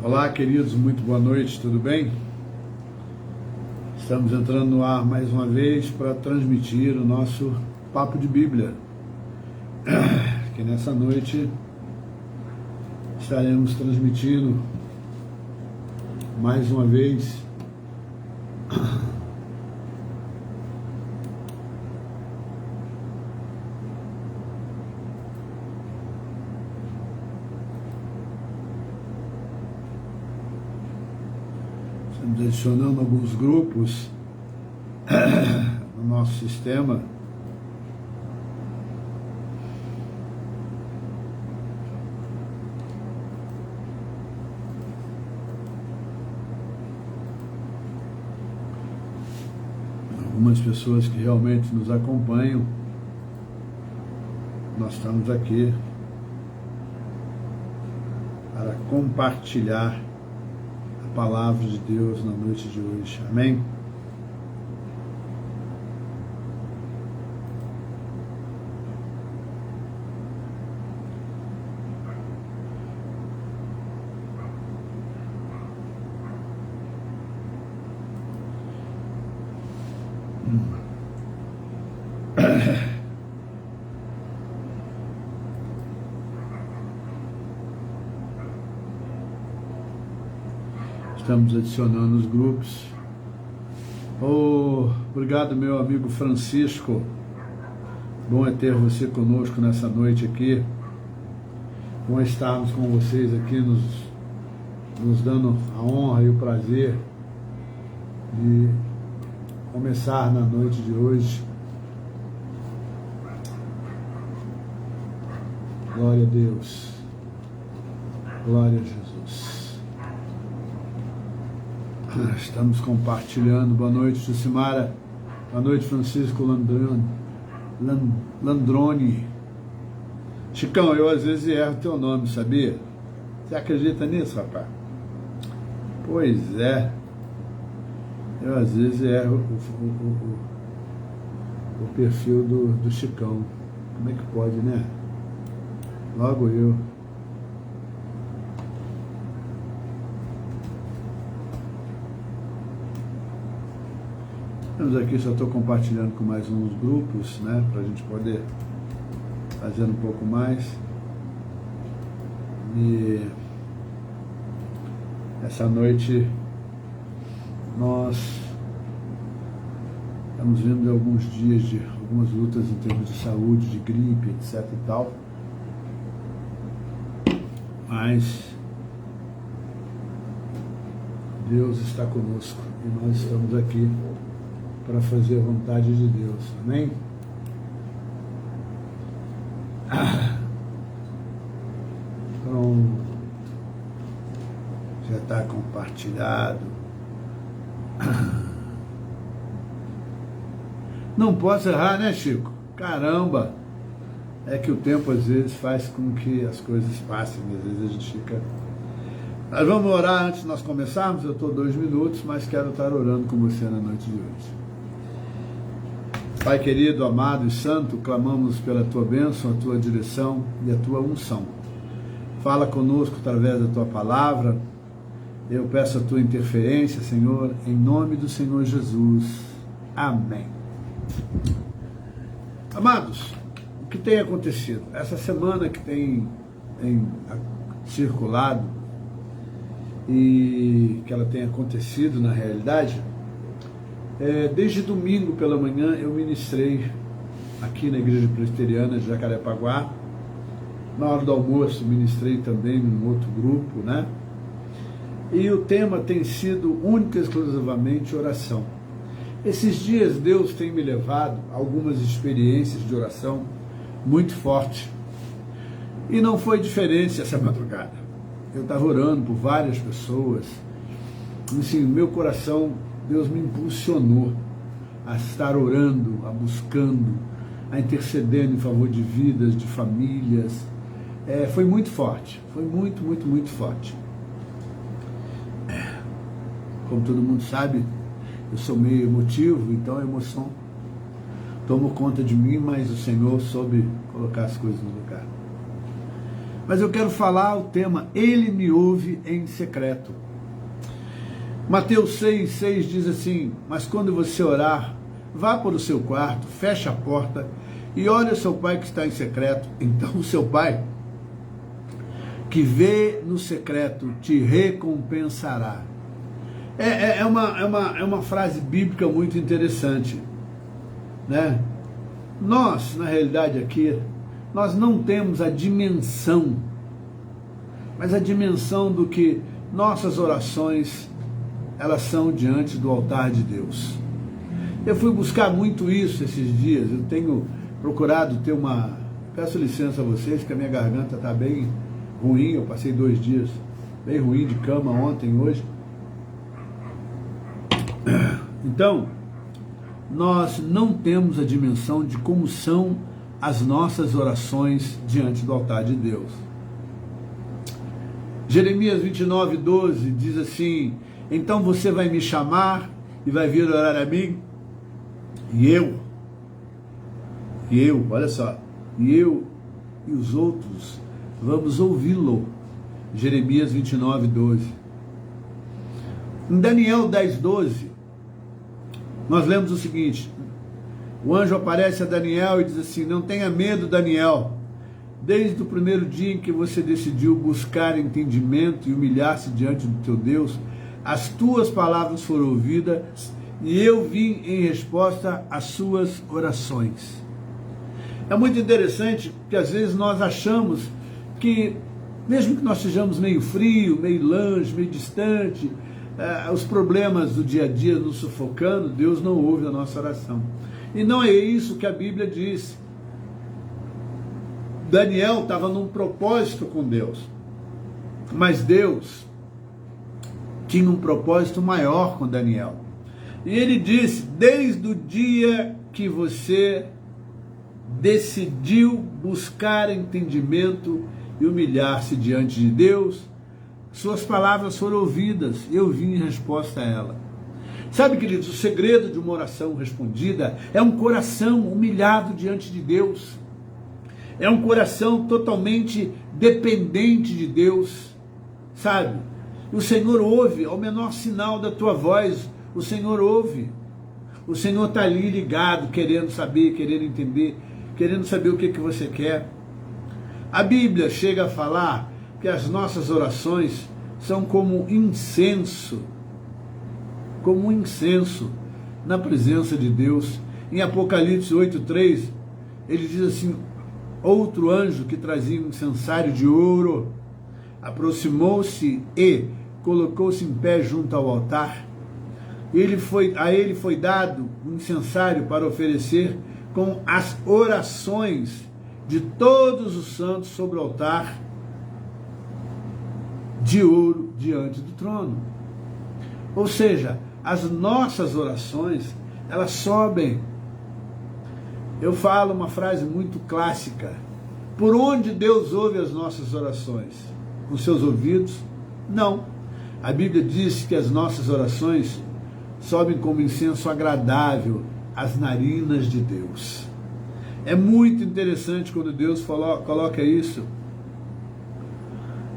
Olá, queridos, muito boa noite, tudo bem? Estamos entrando no ar mais uma vez para transmitir o nosso Papo de Bíblia, que nessa noite estaremos transmitindo mais uma vez adicionando alguns grupos no nosso sistema. Algumas pessoas que realmente nos acompanham, nós estamos aqui para compartilhar a palavra de Deus na noite de hoje. Amém? Estamos adicionando os grupos. Obrigado, meu amigo Francisco. Bom é ter você conosco nessa noite aqui. Bom estarmos com vocês aqui, nos dando a honra e o prazer de começar na noite de hoje. Glória a Deus. Glória a Jesus. Estamos compartilhando. Boa noite, Jucimara. Boa noite, Francisco Landrone. Chicão, eu às vezes erro teu nome, sabia? Você acredita nisso, rapaz? Pois é. Eu às vezes erro o perfil do Chicão. Como é que pode, né? Logo eu. Estamos aqui, só estou compartilhando com mais uns grupos, né, para a gente poder fazer um pouco mais. E essa noite nós estamos vendo alguns dias de algumas lutas em termos de saúde, de gripe, etc e tal. Mas Deus está conosco e nós estamos aqui para fazer a vontade de Deus, amém? Então, já está compartilhado. Não posso errar, né, Chico? Caramba! É que o tempo às vezes faz com que as coisas passem, às vezes a gente fica... Nós vamos orar antes de nós começarmos, eu estou 2 minutos, mas quero estar orando com você na noite de hoje. Pai querido, amado e santo, clamamos pela Tua bênção, a Tua direção e a Tua unção. Fala conosco através da Tua palavra. Eu peço a Tua interferência, Senhor, em nome do Senhor Jesus. Amém. Amados, o que tem acontecido? Essa semana que tem circulado e que ela tem acontecido na realidade... desde domingo pela manhã eu ministrei aqui na Igreja Presbiteriana de Jacarepaguá. Na hora do almoço ministrei também num outro grupo, né? E o tema tem sido única e exclusivamente oração. Esses dias Deus tem me levado a algumas experiências de oração muito fortes. E não foi diferente essa madrugada. Eu estava orando por várias pessoas. Assim, meu coração... Deus me impulsionou a estar orando, a buscando, a intercedendo em favor de vidas, de famílias. Foi muito forte, foi muito, muito, muito forte. Como todo mundo sabe, eu sou meio emotivo, então a emoção tomou conta de mim, mas o Senhor soube colocar as coisas no lugar. Mas eu quero falar o tema, Ele me ouve em secreto. Mateus 6,6 diz assim, mas quando você orar, vá para o seu quarto, feche a porta e ore ao seu pai que está em secreto. Então o seu pai, que vê no secreto, te recompensará. É uma frase bíblica muito interessante, né? Nós, na realidade aqui, nós não temos a dimensão, mas a dimensão do que nossas orações, elas são diante do altar de Deus. Eu fui buscar muito isso esses dias, eu tenho procurado ter uma... Peço licença a vocês que a minha garganta está bem ruim, eu passei 2 dias bem ruim de cama ontem, hoje. Então, nós não temos a dimensão de como são as nossas orações diante do altar de Deus. Jeremias 29:12 diz assim, então você vai me chamar e vai vir orar a mim, e eu, olha só, e eu e os outros vamos ouvi-lo. Jeremias 29:12. Em Daniel 10:12, nós lemos o seguinte, o anjo aparece a Daniel e diz assim, não tenha medo, Daniel, desde o primeiro dia em que você decidiu buscar entendimento e humilhar-se diante do teu Deus, as tuas palavras foram ouvidas e eu vim em resposta às suas orações. É muito interessante que às vezes nós achamos que, mesmo que nós sejamos meio frio, meio longe, meio distante, os problemas do dia a dia nos sufocando, Deus não ouve a nossa oração. E não é isso que a Bíblia diz. Daniel estava num propósito com Deus, mas Deus tinha um propósito maior com Daniel. E ele disse, desde o dia que você decidiu buscar entendimento e humilhar-se diante de Deus, suas palavras foram ouvidas, eu vim em resposta a ela. Sabe, queridos, o segredo de uma oração respondida é um coração humilhado diante de Deus. É um coração totalmente dependente de Deus, sabe? O Senhor ouve, ao menor sinal da tua voz, o Senhor ouve. O Senhor está ali ligado, querendo saber, querendo entender, querendo saber o que você quer. A Bíblia chega a falar que as nossas orações são como incenso na presença de Deus. Em Apocalipse 8:3, ele diz assim, outro anjo que trazia um incensário de ouro aproximou-se e colocou-se em pé junto ao altar. A ele foi dado um incensário para oferecer com as orações de todos os santos sobre o altar de ouro diante do trono. Ou seja, as nossas orações, elas sobem. Eu falo uma frase muito clássica, por onde Deus ouve as nossas orações? Com seus ouvidos? Não. A Bíblia diz que as nossas orações sobem como incenso agradável às narinas de Deus. É muito interessante quando Deus coloca isso.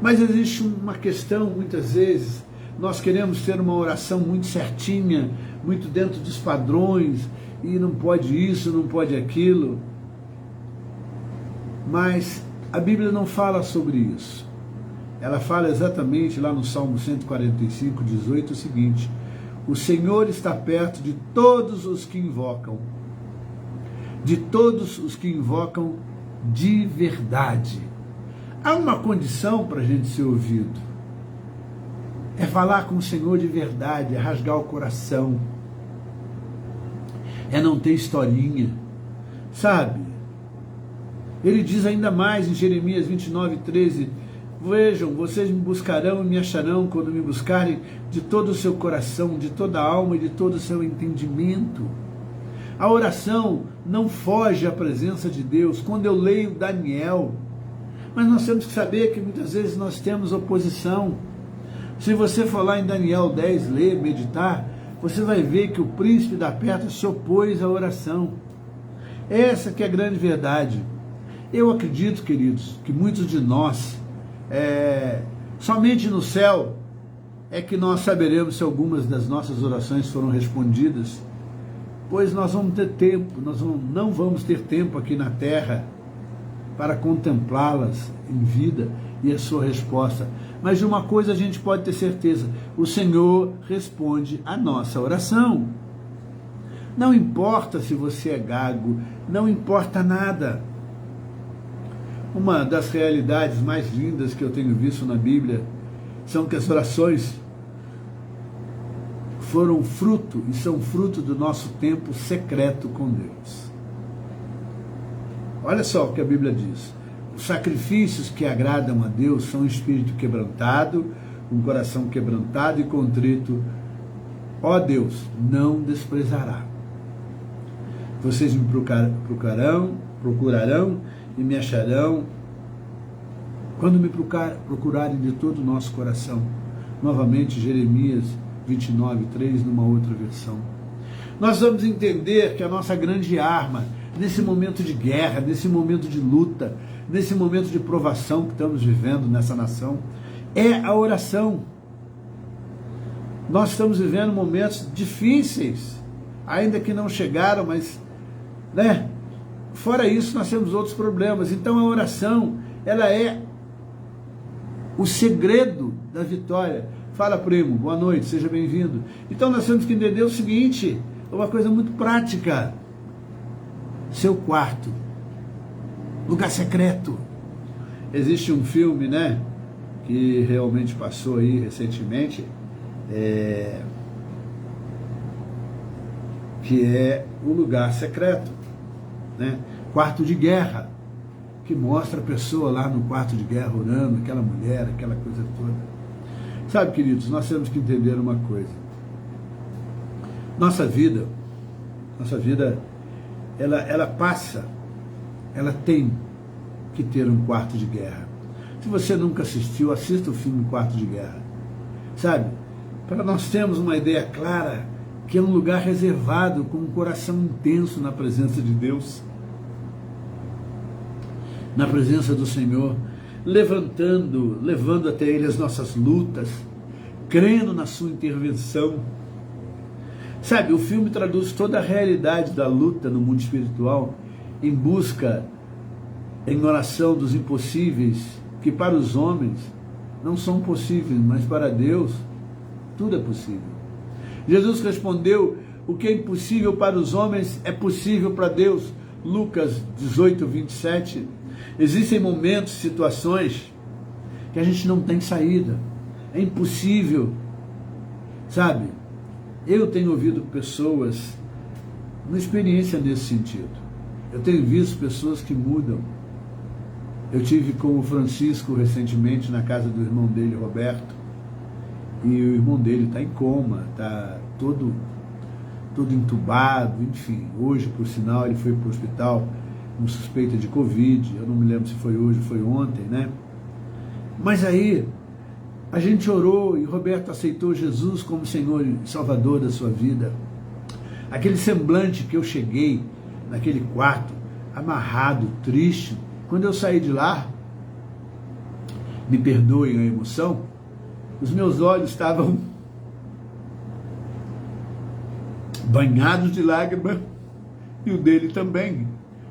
Mas existe uma questão, muitas vezes, nós queremos ter uma oração muito certinha, muito dentro dos padrões, e não pode isso, não pode aquilo. Mas a Bíblia não fala sobre isso. Ela fala exatamente lá no Salmo 145:18 o seguinte, o Senhor está perto de todos os que invocam, de verdade. Há uma condição para a gente ser ouvido, é falar com o Senhor de verdade, é rasgar o coração, é não ter historinha, sabe? Ele diz ainda mais em Jeremias 29:13, vejam, vocês me buscarão e me acharão quando me buscarem de todo o seu coração, de toda a alma e de todo o seu entendimento. A oração não foge à presença de Deus. Quando eu leio Daniel, mas nós temos que saber que muitas vezes nós temos oposição. Se você for lá em Daniel 10, ler, meditar, você vai ver que o príncipe da Pérsia se opôs à oração. Essa que é a grande verdade. Eu acredito, queridos, que muitos de nós Somente no céu é que nós saberemos se algumas das nossas orações foram respondidas, pois nós vamos ter tempo, nós não vamos ter tempo aqui na terra para contemplá-las em vida e a sua resposta. Mas de uma coisa a gente pode ter certeza: o Senhor responde a nossa oração. Não importa se você é gago, não importa nada. Uma das realidades mais lindas que eu tenho visto na Bíblia são que as orações foram fruto e são fruto do nosso tempo secreto com Deus. Olha só o que a Bíblia diz: os sacrifícios que agradam a Deus são um espírito quebrantado, um coração quebrantado e contrito, ó Deus, não desprezará. Vocês me procurarão e me acharão quando me procurarem de todo o nosso coração. Novamente, Jeremias 29:3, numa outra versão. Nós vamos entender que a nossa grande arma, nesse momento de guerra, nesse momento de luta, nesse momento de provação que estamos vivendo nessa nação, é a oração. Nós estamos vivendo momentos difíceis, ainda que não chegaram, mas, fora isso, nós temos outros problemas. Então a oração, ela é o segredo da vitória. Fala, primo, boa noite, seja bem-vindo. Então nós temos que entender o seguinte, uma coisa muito prática: seu quarto, lugar secreto. Existe um filme, que realmente passou aí recentemente, que é O Lugar Secreto, Quarto de Guerra, que mostra a pessoa lá no quarto de guerra orando, aquela mulher, aquela coisa toda. Sabe, queridos, nós temos que entender uma coisa: nossa vida, ela tem que ter um quarto de guerra. Se você nunca assistiu, assista o filme Quarto de Guerra, sabe? Para nós termos uma ideia clara que é um lugar reservado, com um coração intenso na presença de Deus, na presença do Senhor, levando até Ele as nossas lutas, crendo na sua intervenção. Sabe, o filme traduz toda a realidade da luta no mundo espiritual em busca, em oração, dos impossíveis, que para os homens não são possíveis, mas para Deus tudo é possível. Jesus respondeu: o que é impossível para os homens é possível para Deus. Lucas 18:27. Existem momentos, situações que a gente não tem saída, é impossível, sabe? Eu tenho ouvido pessoas, uma experiência nesse sentido. Eu tenho visto pessoas que mudam. Eu tive com o Francisco recentemente na casa do irmão dele, Roberto, e o irmão dele está em coma, está todo entubado, enfim. Hoje, por sinal, ele foi para o hospital com suspeita de Covid. Eu não me lembro se foi hoje ou foi ontem, Mas aí, a gente orou e Roberto aceitou Jesus como Senhor e Salvador da sua vida. Aquele semblante que eu cheguei naquele quarto, amarrado, triste, quando eu saí de lá, me perdoem a emoção, os meus olhos estavam banhados de lágrimas, e o dele também,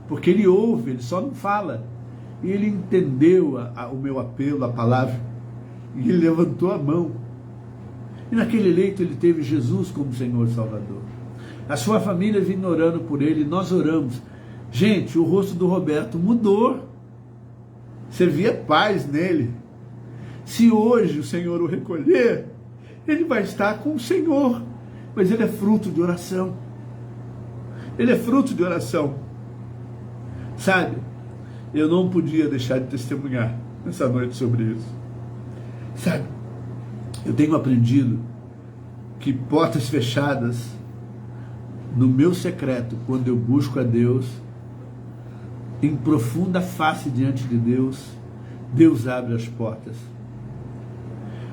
porque ele ouve, ele só não fala, e ele entendeu o meu apelo, a palavra, e ele levantou a mão, e naquele leito ele teve Jesus como Senhor e Salvador. A sua família vinha orando por ele, nós oramos. Gente, o rosto do Roberto mudou, você via paz nele. Se hoje o Senhor o recolher, ele vai estar com o Senhor, mas ele é fruto de oração. Ele é fruto de oração. Sabe, eu não podia deixar de testemunhar nessa noite sobre isso. Sabe, eu tenho aprendido que portas fechadas no meu secreto, quando eu busco a Deus, em profunda face diante de Deus, Deus abre as portas.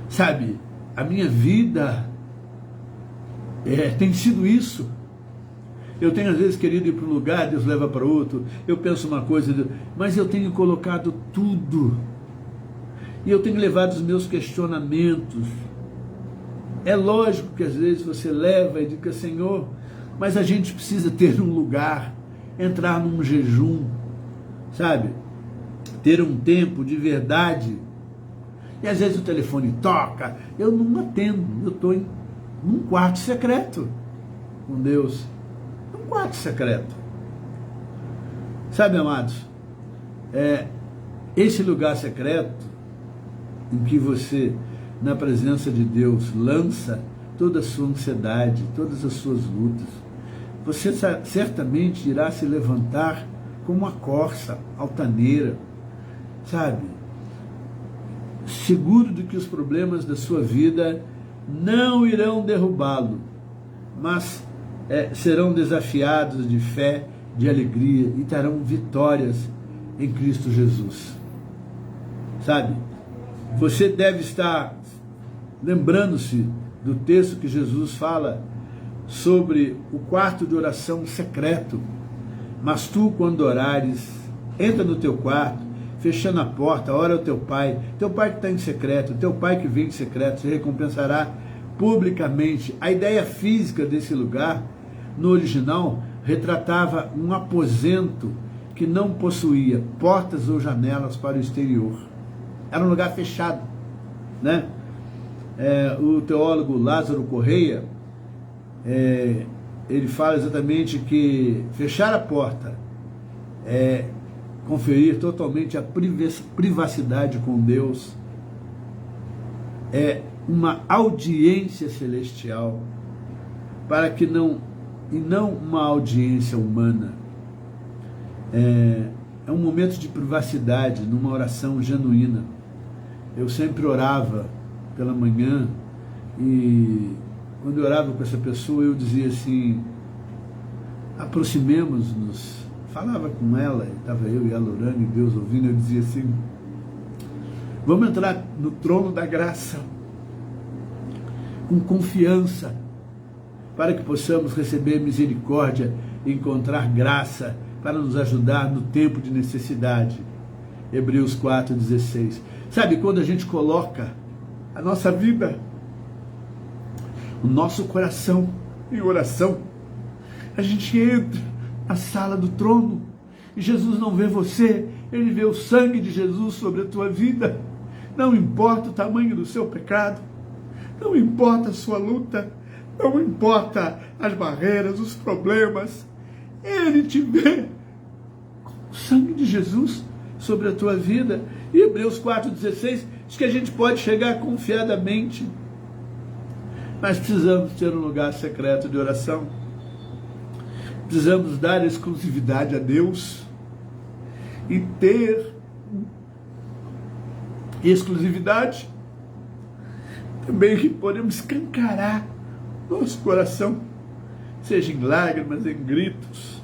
Sabe, a minha vida tem sido isso. Eu tenho às vezes querido ir para um lugar, Deus leva para outro, eu penso uma coisa, mas eu tenho colocado tudo. E eu tenho levado os meus questionamentos. É lógico que às vezes você leva e diz, Senhor, mas a gente precisa ter um lugar, entrar num jejum, sabe? Ter um tempo de verdade. E às vezes o telefone toca, eu não atendo, eu estou num quarto secreto com Deus. Num quarto secreto. Sabe, amados, esse lugar secreto em que você, na presença de Deus, lança toda a sua ansiedade, todas as suas lutas, você certamente irá se levantar como uma corça altaneira, sabe? Seguro de que os problemas da sua vida não irão derrubá-lo, mas serão desafiados de fé, de alegria e terão vitórias em Cristo Jesus. Sabe? Você deve estar lembrando-se do texto que Jesus fala sobre o quarto de oração secreto. Mas tu, quando orares, entra no teu quarto, fechando a porta, ora ao teu pai que está em secreto, teu pai que vem em secreto, se recompensará publicamente. A ideia física desse lugar, no original, retratava um aposento que não possuía portas ou janelas para o exterior. Era um lugar fechado, né? O teólogo Lázaro Correia, ele fala exatamente que fechar a porta é conferir totalmente a privacidade com Deus, é uma audiência celestial, para que não uma audiência humana. É um momento de privacidade, numa oração genuína. Eu sempre orava pela manhã e quando eu orava com essa pessoa eu dizia assim, aproximemos-nos, falava com ela, estava eu e ela orando e Deus ouvindo, eu dizia assim, vamos entrar no trono da graça com confiança, para que possamos receber misericórdia e encontrar graça para nos ajudar no tempo de necessidade. Hebreus 4,16. Sabe, quando a gente coloca a nossa vida, o nosso coração em oração, a gente entra na sala do trono e Jesus não vê você, ele vê o sangue de Jesus sobre a tua vida. Não importa o tamanho do seu pecado, não importa a sua luta, não importa as barreiras, os problemas, ele te vê com o sangue de Jesus sobre a tua vida. E Hebreus 4,16 diz que a gente pode chegar confiadamente, mas precisamos ter um lugar secreto de oração, precisamos dar exclusividade a Deus e ter exclusividade também que podemos escancarar nosso coração, seja em lágrimas, em gritos,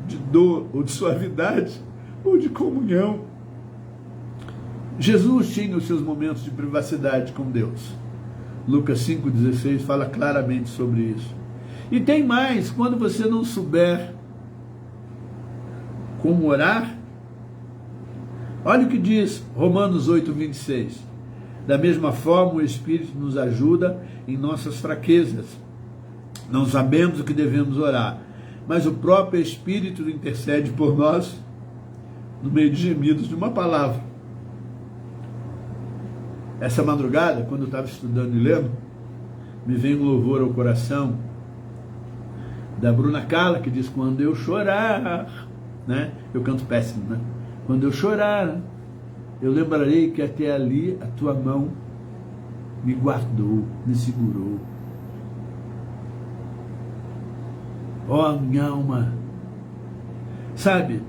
de dor ou de suavidade ou de comunhão. Jesus tinha os seus momentos de privacidade com Deus. Lucas 5,16 fala claramente sobre isso. E tem mais, quando você não souber como orar, olha o que diz Romanos 8,26. Da mesma forma, o Espírito nos ajuda em nossas fraquezas. Não sabemos o que devemos orar, mas o próprio Espírito intercede por nós no meio de gemidos de uma palavra. Essa madrugada, quando eu estava estudando e lendo, me veio um louvor ao coração da Bruna Carla, que diz, quando eu chorar, né? Eu canto péssimo, né? Quando eu chorar, eu lembrarei que até ali a tua mão me guardou, me segurou. Ó, minha alma, sabe,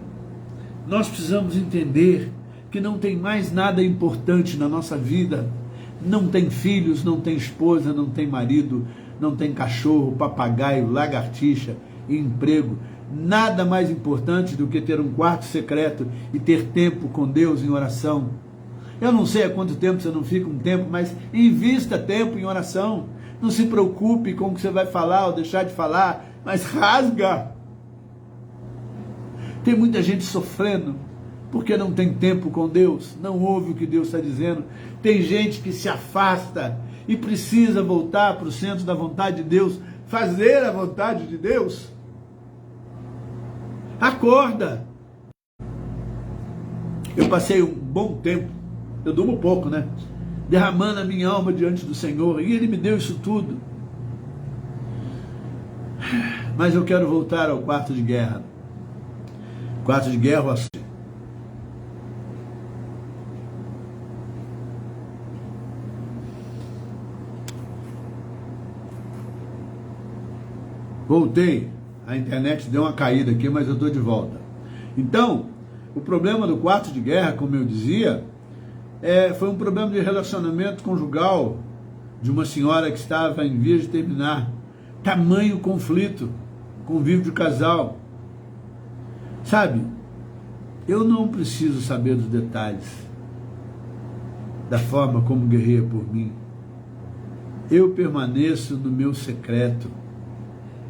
nós precisamos entender que não tem mais nada importante na nossa vida. Não tem filhos, não tem esposa, não tem marido, não tem cachorro, papagaio, lagartixa, emprego. Nada mais importante do que ter um quarto secreto e ter tempo com Deus em oração. Eu não sei há quanto tempo você não fica um tempo, mas invista tempo em oração. Não se preocupe com o que você vai falar ou deixar de falar, mas rasga. Tem muita gente sofrendo Porque não tem tempo com Deus, não ouve o que Deus está dizendo. Tem gente que se afasta e precisa voltar para o centro da vontade de Deus, fazer a vontade de Deus. Acorda! Eu passei um bom tempo, eu durmo pouco, né? Derramando a minha alma diante do Senhor, e Ele me deu isso tudo. Mas eu quero voltar ao quarto de guerra. Quarto de guerra, voltei, a internet deu uma caída aqui, mas eu estou de volta. Então, o problema do quarto de guerra, como eu dizia, foi um problema de relacionamento conjugal de uma senhora que estava em vias de terminar. Tamanho conflito, convívio de casal. Sabe, eu não preciso saber dos detalhes da forma como guerreia por mim. Eu permaneço no meu secreto.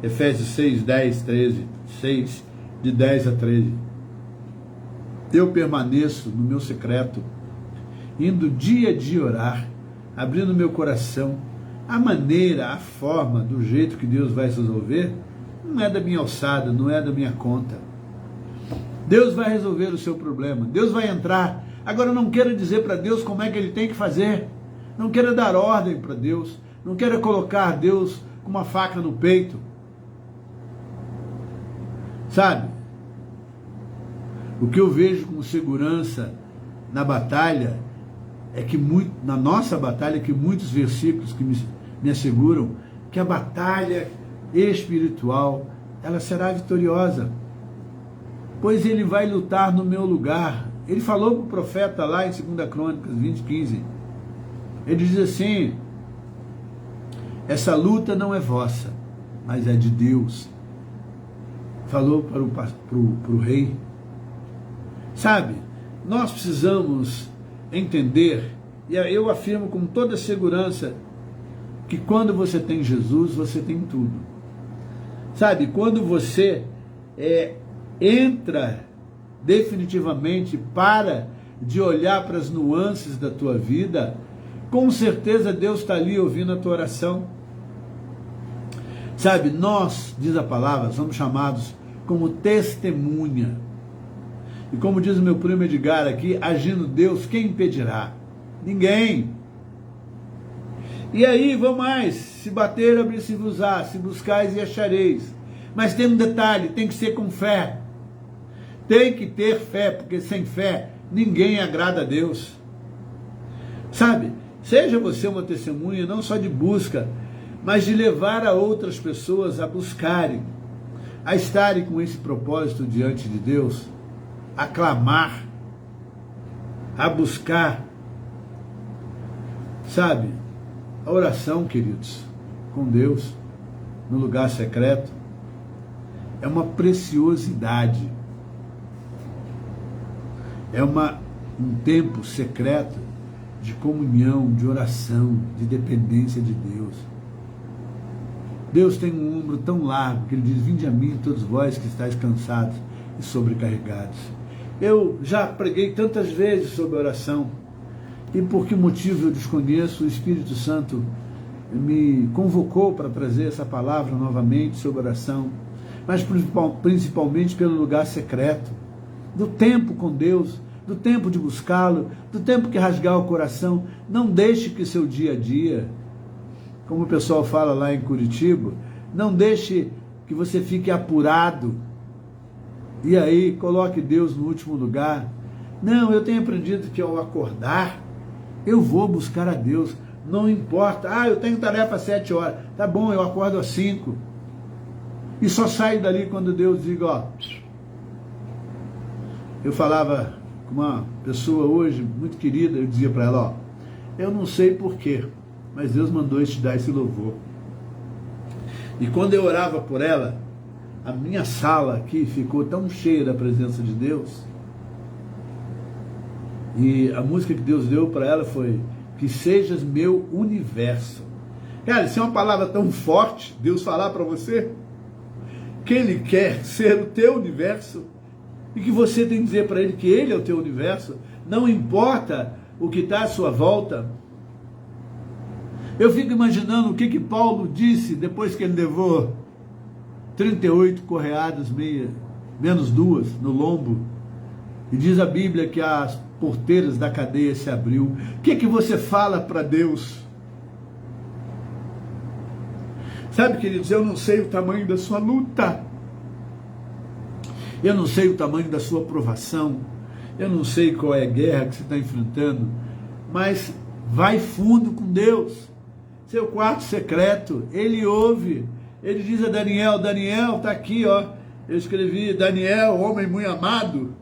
Efésios 6, 10, 13, 6, de 10 a 13. Eu permaneço no meu secreto, indo dia a dia orar, abrindo meu coração. A maneira, a forma, do jeito que Deus vai resolver, não é da minha alçada, não é da minha conta. Deus vai resolver o seu problema, Deus vai entrar. Agora não queira dizer para Deus como é que Ele tem que fazer, não queira dar ordem para Deus, não queira colocar Deus com uma faca no peito. Sabe, o que eu vejo como segurança na batalha é que na nossa batalha, que muitos versículos que me asseguram que a batalha espiritual, ela será vitoriosa, pois Ele vai lutar no meu lugar. Ele falou para o profeta lá em 2 Crônicas 20:15, ele diz assim: essa luta não é vossa, mas é de Deus. Falou para o rei. Sabe, nós precisamos entender, e eu afirmo com toda segurança, que quando você tem Jesus, você tem tudo. Sabe, quando você entra definitivamente, para de olhar para as nuances da tua vida, com certeza Deus está ali ouvindo a tua oração. Sabe, nós, diz a palavra, somos chamados como testemunha. E como diz o meu primo Edgar aqui, agindo Deus, quem impedirá? Ninguém. E aí, vamos mais, se bater, abrir-se-vos-á, se buscais e achareis. Mas tem um detalhe, tem que ser com fé. Tem que ter fé, porque sem fé, ninguém agrada a Deus. Sabe, seja você uma testemunha, não só de busca, mas de levar a outras pessoas a buscarem, a estarem com esse propósito diante de Deus, a clamar, a buscar. Sabe, a oração, queridos, com Deus, no lugar secreto, é uma preciosidade, é um tempo secreto de comunhão, de oração, de dependência de Deus. Deus tem um ombro tão largo que Ele diz: vinde a mim todos vós que estáis cansados e sobrecarregados. Eu já preguei tantas vezes sobre oração, e por que motivo eu desconheço, o Espírito Santo me convocou para trazer essa palavra novamente sobre oração, mas principalmente pelo lugar secreto, do tempo com Deus, do tempo de buscá-lo, do tempo que rasgar o coração. Não deixe que seu dia a dia, como o pessoal fala lá em Curitiba, não deixe que você fique apurado, e aí coloque Deus no último lugar. Não, eu tenho aprendido que ao acordar, eu vou buscar a Deus, não importa, eu tenho tarefa às 7 horas, tá bom, eu acordo às 5, e só saio dali quando Deus diga, ó. Eu falava com uma pessoa hoje, muito querida, eu dizia para ela, ó, eu não sei porquê, mas Deus mandou te dar esse louvor. E quando eu orava por ela, a minha sala aqui ficou tão cheia da presença de Deus, e a música que Deus deu para ela foi: que sejas meu universo. Cara, isso é uma palavra tão forte, Deus falar para você que Ele quer ser o teu universo. e que você tem que dizer para ele que ele é o teu universo, não importa o que está à sua volta. Eu fico imaginando o que Paulo disse depois que ele levou 38 correadas, menos 2 no lombo, e diz a Bíblia que as porteiras da cadeia se abriu. O que você fala para Deus? Sabe, queridos, eu não sei o tamanho da sua luta, eu não sei o tamanho da sua provação, eu não sei qual é a guerra que você está enfrentando, mas vai fundo com Deus. Seu quarto secreto, ele ouve. Ele diz a Daniel, Daniel, está aqui, ó. Eu escrevi, Daniel, homem muito amado.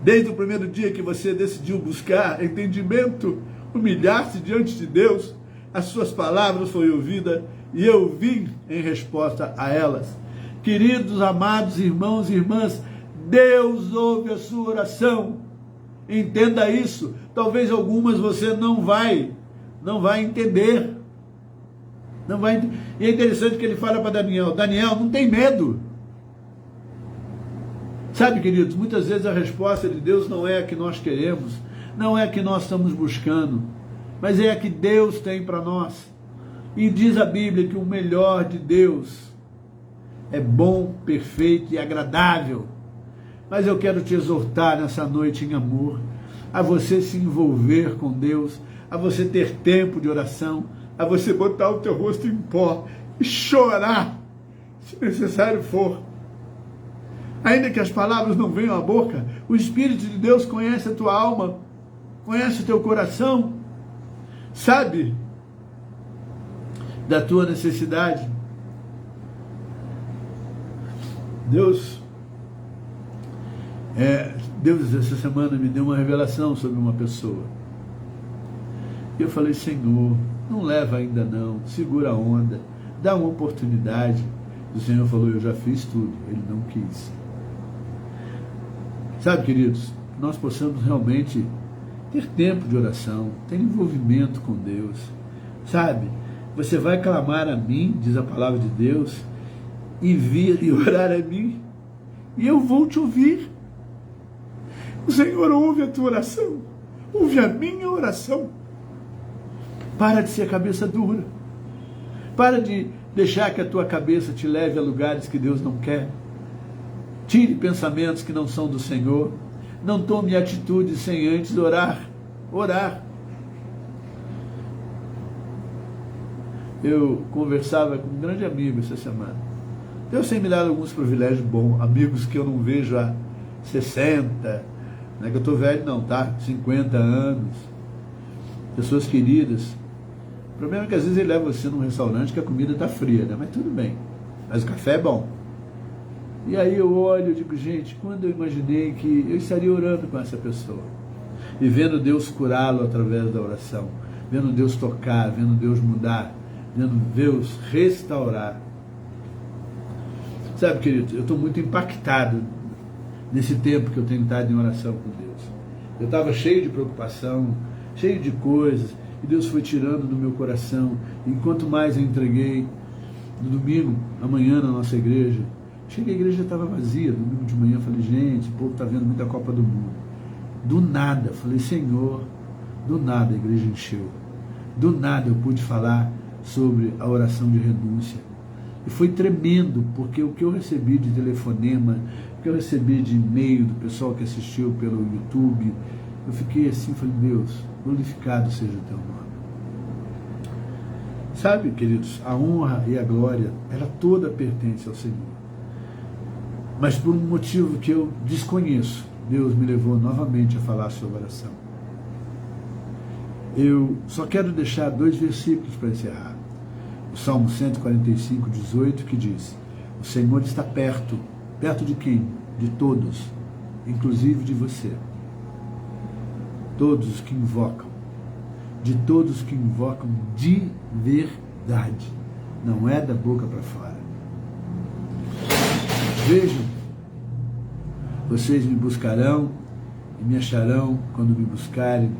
Desde o primeiro dia que você decidiu buscar entendimento, humilhar-se diante de Deus, as suas palavras foram ouvidas e eu vim em resposta a elas. Queridos, amados irmãos e irmãs, Deus ouve a sua oração. Entenda isso. Talvez algumas você não vai entender. Não vai. E é interessante que ele fala para Daniel, Daniel, não tem medo. Sabe, queridos, muitas vezes a resposta de Deus não é a que nós queremos, não é a que nós estamos buscando, mas é a que Deus tem para nós. E diz a Bíblia que o melhor de Deus é bom, perfeito e agradável. Mas eu quero te exortar nessa noite em amor, a você se envolver com Deus, a você ter tempo de oração, a você botar o teu rosto em pó e chorar, se necessário for. Ainda que as palavras não venham à boca, o Espírito de Deus conhece a tua alma, conhece o teu coração, sabe da tua necessidade. Deus essa semana me deu uma revelação sobre uma pessoa. E eu falei, Senhor, não leva ainda não, segura a onda, dá uma oportunidade. O Senhor falou, eu já fiz tudo, ele não quis. Sabe, queridos, nós possamos realmente ter tempo de oração, ter envolvimento com Deus, sabe? Você vai clamar a mim, diz a palavra de Deus, e vir e orar a mim, e eu vou te ouvir. O Senhor ouve a tua oração, ouve a minha oração. Para de ser cabeça dura, para de deixar que a tua cabeça te leve a lugares que Deus não quer. Tire pensamentos que não são do Senhor. Não tome atitude sem antes orar. Eu conversava com um grande amigo essa semana. Deus tem me dado alguns privilégios bons, amigos que eu não vejo há 60, não é que eu estou velho não, tá? 50 anos, pessoas queridas. O problema é que às vezes ele leva você num restaurante que a comida está fria, né? Mas tudo bem, mas o café é bom. E aí eu olho e digo, gente, quando eu imaginei que eu estaria orando com essa pessoa e vendo Deus curá-lo através da oração, vendo Deus tocar, vendo Deus mudar, vendo Deus restaurar. Sabe, querido, eu estou muito impactado nesse tempo que eu tenho estado em oração com Deus. Eu estava cheio de preocupação, cheio de coisas, e Deus foi tirando do meu coração. E quanto mais eu entreguei, no domingo, amanhã na nossa igreja, cheguei, a igreja estava vazia, domingo de manhã, falei, gente, o povo está vendo muita Copa do Mundo. Do nada, falei, Senhor, do nada a igreja encheu. Do nada eu pude falar sobre a oração de renúncia. E foi tremendo, porque o que eu recebi de telefonema, o que eu recebi de e-mail do pessoal que assistiu pelo YouTube, eu fiquei assim, falei, Deus, glorificado seja o teu nome. Sabe, queridos, a honra e a glória, ela toda pertence ao Senhor. Mas por um motivo que eu desconheço, Deus me levou novamente a falar sobre oração. Eu só quero deixar 2 versículos para encerrar. O Salmo 145, 18, que diz, o Senhor está perto. Perto de quem? De todos, inclusive de você. Todos os que invocam. De todos que invocam de verdade. Não é da boca para fora. Vejam, vocês me buscarão e me acharão quando me buscarem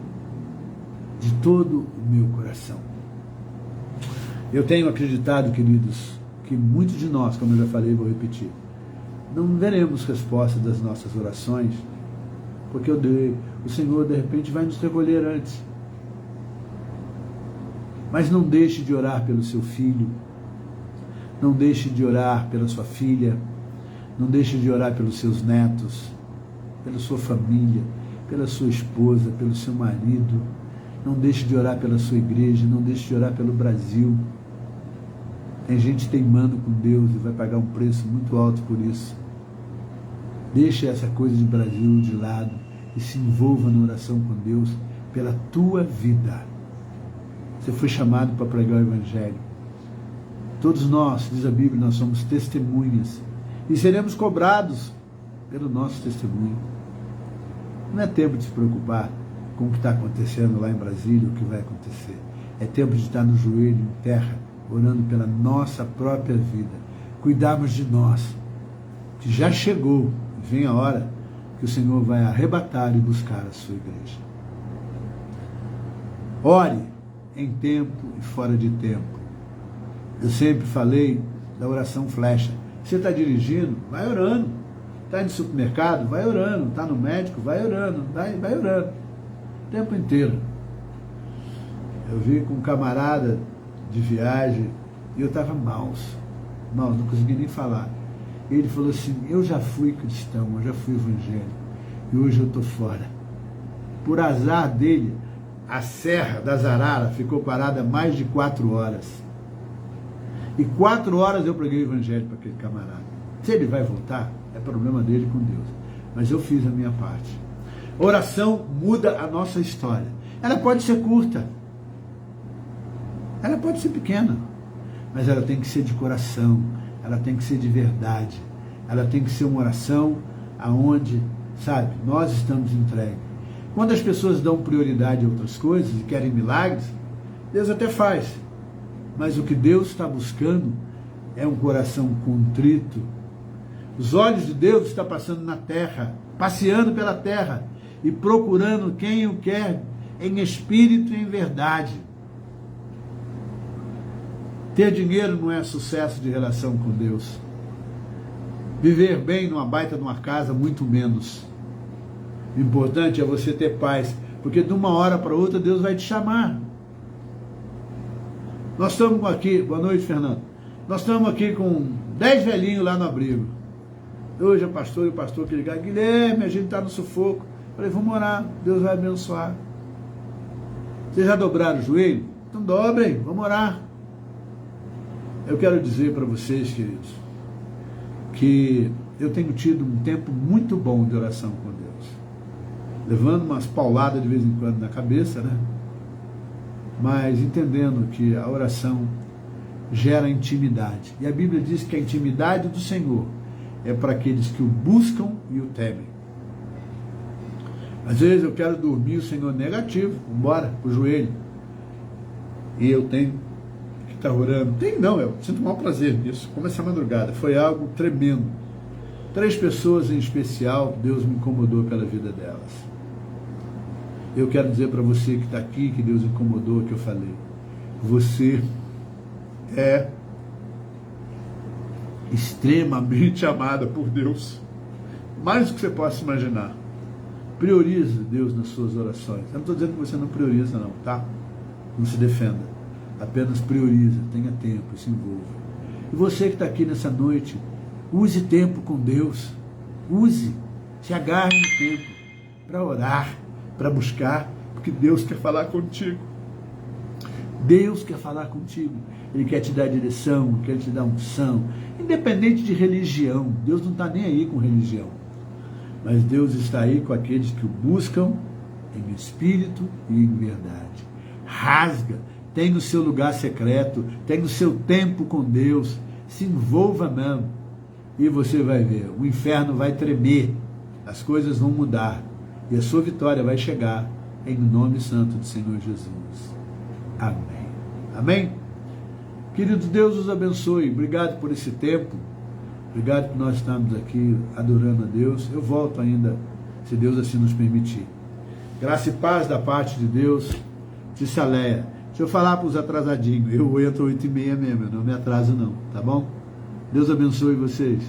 de todo o meu coração. Eu tenho acreditado, queridos, que muitos de nós, como eu já falei, vou repetir, não veremos resposta das nossas orações, porque o Senhor de repente vai nos recolher antes. Mas não deixe de orar pelo seu filho, não deixe de orar pela sua filha, não deixe de orar pelos seus netos, pela sua família, pela sua esposa, pelo seu marido. Não deixe de orar pela sua igreja, não deixe de orar pelo Brasil. Tem gente teimando com Deus e vai pagar um preço muito alto por isso. Deixe essa coisa de Brasil de lado e se envolva na oração com Deus pela tua vida. Você foi chamado para pregar o Evangelho. Todos nós, diz a Bíblia, nós somos testemunhas e seremos cobrados pelo nosso testemunho. Não é tempo de se preocupar com o que está acontecendo lá em Brasília, o que vai acontecer. É tempo de estar no joelho, em terra, orando pela nossa própria vida. Cuidarmos de nós, que já chegou, vem a hora que o Senhor vai arrebatar e buscar a sua igreja. Ore em tempo e fora de tempo. Eu sempre falei da oração flecha. Você está dirigindo? Vai orando. Está no supermercado? Vai orando. Está no médico? Vai orando. Vai orando. O tempo inteiro. Eu vi com um camarada de viagem e eu estava mal, não conseguia nem falar. Ele falou assim: eu já fui cristão, eu já fui evangélico e hoje eu estou fora. Por azar dele, a Serra das Araras ficou parada mais de 4 horas. E 4 horas eu preguei o evangelho para aquele camarada. Se ele vai voltar, é problema dele com Deus. Mas eu fiz a minha parte. Oração muda a nossa história. Ela pode ser curta. Ela pode ser pequena. Mas ela tem que ser de coração. Ela tem que ser de verdade. Ela tem que ser uma oração aonde, sabe, nós estamos entregues. Quando as pessoas dão prioridade a outras coisas e querem milagres, Deus até faz. Mas o que Deus está buscando é um coração contrito. Os olhos de Deus estão passando na terra, passeando pela terra e procurando quem o quer em espírito e em verdade. Ter dinheiro não é sucesso de relação com Deus. Viver bem numa baita de uma casa, muito menos. O importante é você ter paz, porque de uma hora para outra Deus vai te chamar. Nós estamos aqui, boa noite, Fernando. Nós estamos aqui com 10 velhinhos lá no abrigo. Hoje é pastor e o pastor que ligar: Guilherme, a gente está no sufoco. Eu falei: vamos orar, Deus vai abençoar. Vocês já dobraram o joelho? Então dobrem, vamos orar. Eu quero dizer para vocês, queridos, que eu tenho tido um tempo muito bom de oração com Deus. Levando umas pauladas de vez em quando na cabeça, né? Mas entendendo que a oração gera intimidade. E a Bíblia diz que a intimidade do Senhor é para aqueles que o buscam e o temem. Às vezes eu quero dormir, o Senhor negativo, vamos embora, pro joelho. E eu tenho que estar orando. Eu sinto um maior prazer nisso. Como essa madrugada, foi algo tremendo. 3 pessoas em especial, Deus me incomodou pela vida delas. Eu quero dizer para você que está aqui, que Deus incomodou, que eu falei. Você é extremamente amada por Deus. Mais do que você possa imaginar. Priorize Deus nas suas orações. Eu não estou dizendo que você não prioriza não, tá? Não se defenda. Apenas prioriza, tenha tempo e se envolva. E você que está aqui nessa noite, use tempo com Deus. Use, se agarre no tempo para orar, para buscar, porque Deus quer falar contigo. Deus quer falar contigo. Ele quer te dar direção, quer te dar unção. Independente de religião, Deus não está nem aí com religião. Mas Deus está aí com aqueles que o buscam em espírito e em verdade. Rasga, tem o seu lugar secreto, tem o seu tempo com Deus, se envolva mesmo. E você vai ver, o inferno vai tremer, as coisas vão mudar. E a sua vitória vai chegar em nome santo do Senhor Jesus. Amém. Amém? Querido Deus, os abençoe. Obrigado por esse tempo. Obrigado por nós estarmos aqui adorando a Deus. Eu volto ainda, se Deus assim nos permitir. Graça e paz da parte de Deus. Ciceleia. Deixa eu falar para os atrasadinhos. Eu entro 8h30 mesmo. Eu não me atraso não. Tá bom? Deus abençoe vocês.